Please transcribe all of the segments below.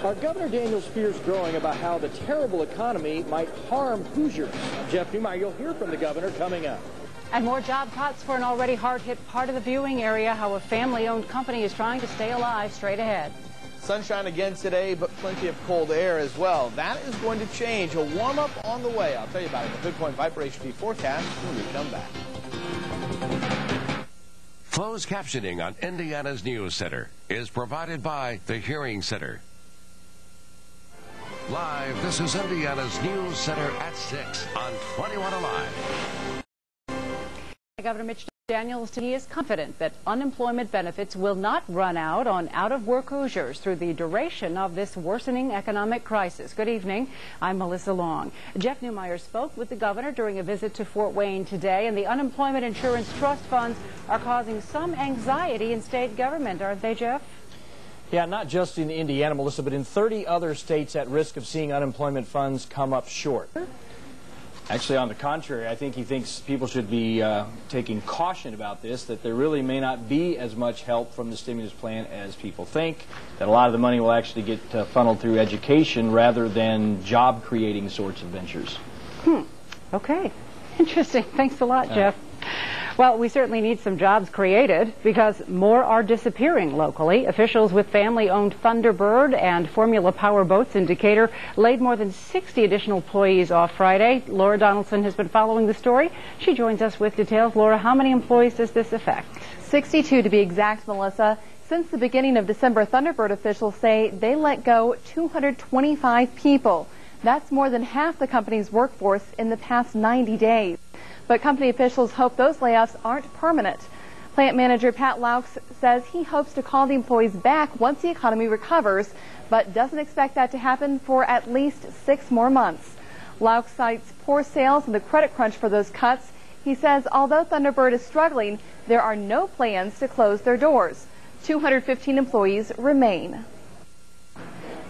Our Governor Daniel's fears growing about how the terrible economy might harm Hoosiers. I'm Jeff Newmeyer. You'll hear from the governor coming up. And more job cuts for an already hard-hit part of the viewing area. How a family-owned company is trying to stay alive. Straight ahead. Sunshine again today, but plenty of cold air as well. That is going to change. A warm-up on the way. I'll tell you about it in the Bigpoint Viper HD forecast when we come back. Closed captioning on Indiana's News Center is provided by the Hearing Center. Live, this is Indiana's News Center at 6 on 21 Alive. Governor Mitch Daniels, he is confident that unemployment benefits will not run out on out-of-work Hoosiers through the duration of this worsening economic crisis. Good evening. I'm Melissa Long. Jeff Newmeyer spoke with the governor during a visit to Fort Wayne today, and the unemployment insurance trust funds are causing some anxiety in state government, aren't they, Jeff? Yeah, not just in Indiana, Melissa, but in 30 other states at risk of seeing unemployment funds come up short. Actually, on the contrary, I think he thinks people should be taking caution about this, that there really may not be as much help from the stimulus plan as people think, that a lot of the money will actually get funneled through education rather than job-creating sorts of ventures. Okay. Interesting. Thanks a lot, Jeff. Well, we certainly need some jobs created because more are disappearing locally. Officials with family-owned Thunderbird and Formula Power Boats in Decatur laid more than 60 additional employees off Friday. Laura Donaldson has been following the story. She joins us with details. Laura, how many employees does this affect? 62 to be exact, Melissa. Since the beginning of December, Thunderbird officials say they let go 225 people. That's more than half the company's workforce in the past 90 days. But company officials hope those layoffs aren't permanent. Plant manager Pat Laux says he hopes to call the employees back once the economy recovers, but doesn't expect that to happen for at least 6 more months. Laux cites poor sales and the credit crunch for those cuts. He says although Thunderbird is struggling, there are no plans to close their doors. 215 employees remain.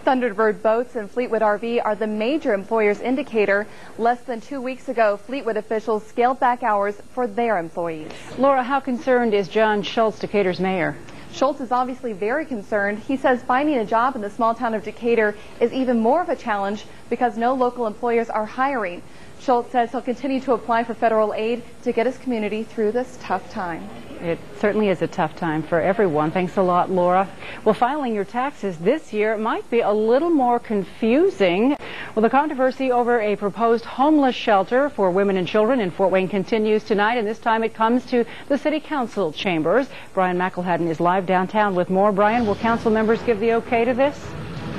Thunderbird Boats and Fleetwood RV are the major employers in Decatur. Less than 2 weeks ago, Fleetwood officials scaled back hours for their employees. Laura, how concerned is John Schultz, Decatur's mayor? Schultz is obviously very concerned. He says finding a job in the small town of Decatur is even more of a challenge because no local employers are hiring. Schultz says he'll continue to apply for federal aid to get his community through this tough time. It certainly is a tough time for everyone. Thanks a lot, Laura. Well, filing your taxes this year might be a little more confusing. Well, the controversy over a proposed homeless shelter for women and children in Fort Wayne continues tonight, and this time it comes to the City Council chambers. Brian McElhatton is live downtown with more. Brian, will council members give the okay to this?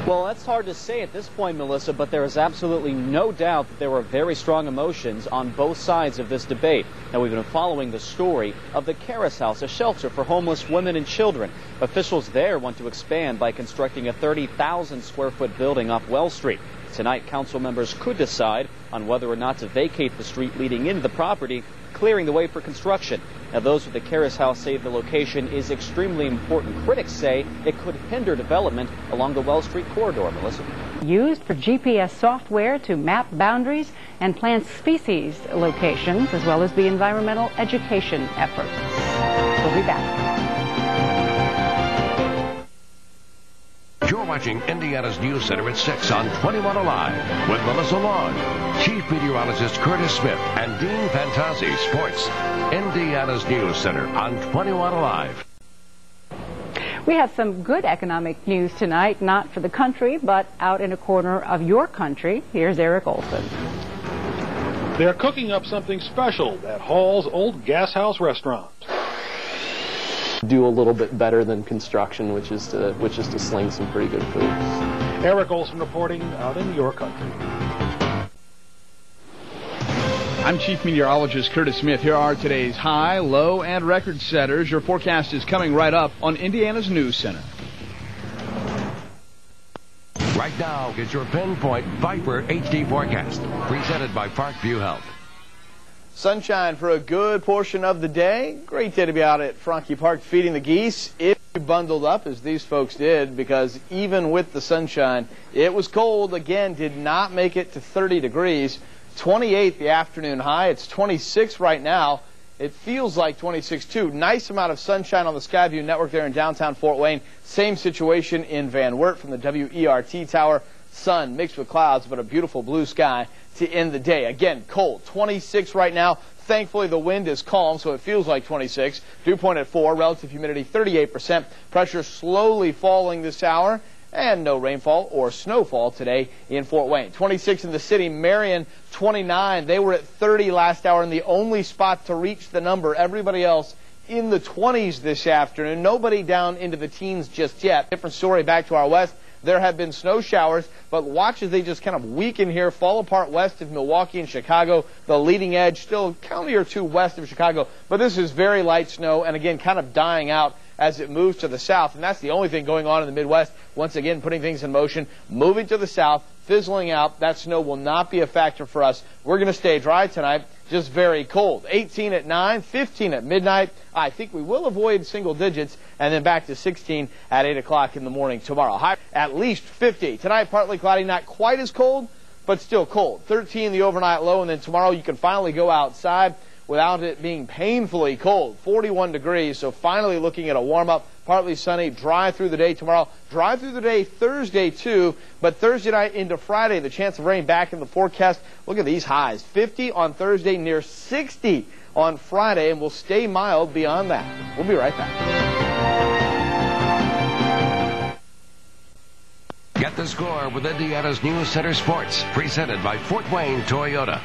Well, that's hard to say at this point, Melissa, but there is absolutely no doubt that there were very strong emotions on both sides of this debate. Now, we've been following the story of the Karis House, a shelter for homeless women and children. Officials there want to expand by constructing a 30,000 square foot building off Wells Street. Tonight, council members could decide on whether or not to vacate the street leading into the property, clearing the way for construction. Now, those with the Karis House say the location is extremely important. Critics say it could hinder development along the Wells Street corridor, Melissa. Used for GPS software to map boundaries and plant species locations, as well as the environmental education efforts. We'll be back. You're watching Indiana's News Center at 6 on 21 Alive with Melissa Long, Chief Meteorologist Curtis Smith, and Dean Fantazzi, Sports. Indiana's News Center on 21 Alive. We have some good economic news tonight, not for the country, but out in a corner of your country. Here's Eric Olson. They're cooking up something special at Hall's Old Gas House Restaurant. Do a little bit better than construction, which is to sling some pretty good food. Eric Olson reporting out in your country. I'm Chief Meteorologist Curtis Smith. Here are today's high, low, and record setters. Your forecast is coming right up on Indiana's News Center. Right now, get your Pinpoint Viper HD forecast, presented by Parkview Health. Sunshine for a good portion of the day. Great day to be out at Franke Park feeding the geese if you bundled up as these folks did, because even with the sunshine, it was cold. Again, did not make it to 30 degrees. 28 the afternoon high. It's 26 right now. It feels like 26 too. Nice amount of sunshine on the Skyview network there in downtown Fort Wayne. Same situation in Van Wert from the WERT tower. Sun mixed with clouds, but a beautiful blue sky to end the day. Again, cold. 26 right now. Thankfully, the wind is calm, so it feels like 26. Dew point at 4. Relative humidity 38%. Pressure slowly falling this hour. And no rainfall or snowfall today in Fort Wayne. 26 in the city. Marion, 29. They were at 30 last hour, and the only spot to reach the number. Everybody else in the 20s this afternoon. Nobody down into the teens just yet. Different story back to our west. There have been snow showers, but watch as they just kind of weaken here, fall apart west of Milwaukee and Chicago. The leading edge still a county or two west of Chicago, but this is very light snow, and again, kind of dying out as it moves to the south, and that's the only thing going on in the Midwest. Once again, putting things in motion, moving to the south, fizzling out. That snow will not be a factor for us. We're going to stay dry tonight, just very cold. 18 at 9, 15 at midnight. I think we will avoid single digits, and then back to 16 at 8 o'clock in the morning tomorrow. High at least 50. Tonight, partly cloudy, not quite as cold, but still cold. 13 the overnight low, and then tomorrow you can finally go outside without it being painfully cold. 41 degrees, so finally looking at a warm-up. Partly sunny, dry through the day tomorrow. Dry through the day Thursday, too. But Thursday night into Friday, the chance of rain back in the forecast. Look at these highs. 50 on Thursday, near 60 on Friday, and we'll stay mild beyond that. We'll be right back. Get the score with Indiana's News Center Sports, presented by Fort Wayne Toyota.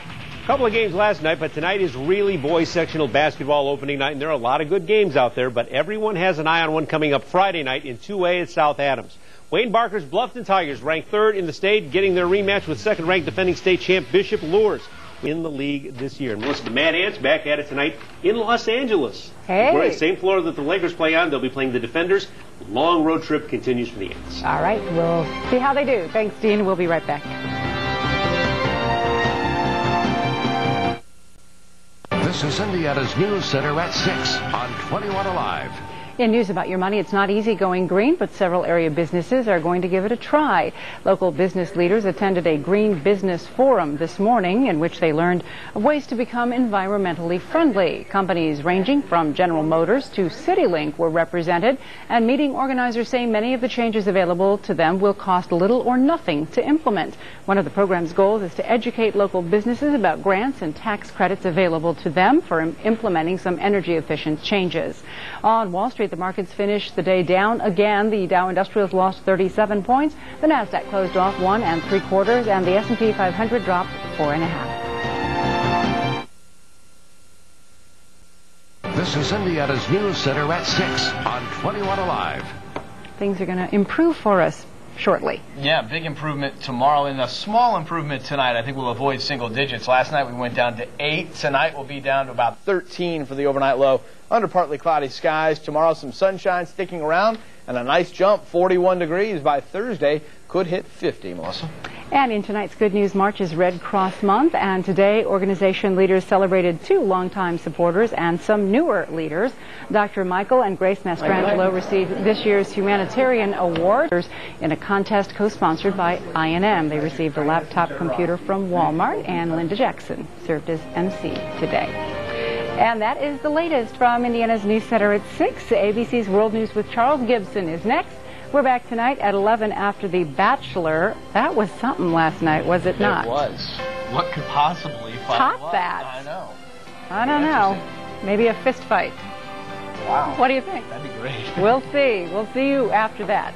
Couple of games last night, but tonight is really boys sectional basketball opening night, and there are a lot of good games out there, but everyone has an eye on one coming up Friday night in 2A at South Adams. Wayne Barker's Bluffton Tigers, ranked third in the state, getting their rematch with second-ranked defending state champ Bishop Lures in the league this year. And Melissa, the Mad Ants back at it tonight in Los Angeles. Hey! Same floor that the Lakers play on. They'll be playing the Defenders. The long road trip continues for the Ants. All right, we'll see how they do. Thanks, Dean. We'll be right back. This is Indiana's News Center at 6 on 21 Alive. In news about your money, it's not easy going green, but several area businesses are going to give it a try. Local business leaders attended a Green Business Forum this morning in which they learned of ways to become environmentally friendly. Companies ranging from General Motors to CityLink were represented, and meeting organizers say many of the changes available to them will cost little or nothing to implement. One of the program's goals is to educate local businesses about grants and tax credits available to them for implementing some energy efficient changes. On Wall Street, the markets finished the day down again. The Dow Industrials lost 37 points. The Nasdaq closed off 1 3/4, and the S&P 500 dropped 4.5. This is Indiana's News Center at 6 on 21 Alive. Things are going to improve for us shortly. Yeah, big improvement tomorrow and a small improvement tonight. I think we'll avoid single digits. Last night we went down to 8. Tonight we'll be down to about 13 for the overnight low. Under partly cloudy skies. Tomorrow some sunshine sticking around and a nice jump, 41 degrees by Thursday. Could hit 50, Melissa. And in tonight's Good News March is Red Cross Month, and today organization leaders celebrated 2 longtime supporters and some newer leaders. Dr. Michael and Grace Mastrangelo received this year's Humanitarian Award in a contest co-sponsored by INM. They received a laptop computer from Walmart, and Linda Jackson served as MC today. And that is the latest from Indiana's News Center at 6. ABC's World News with Charles Gibson is next. We're back tonight at 11 after The Bachelor. That was something last night, was it not? It was. What could possibly top that? I know. I don't know. Maybe a fist fight. Wow. What do you think? That'd be great. We'll see. We'll see you after that.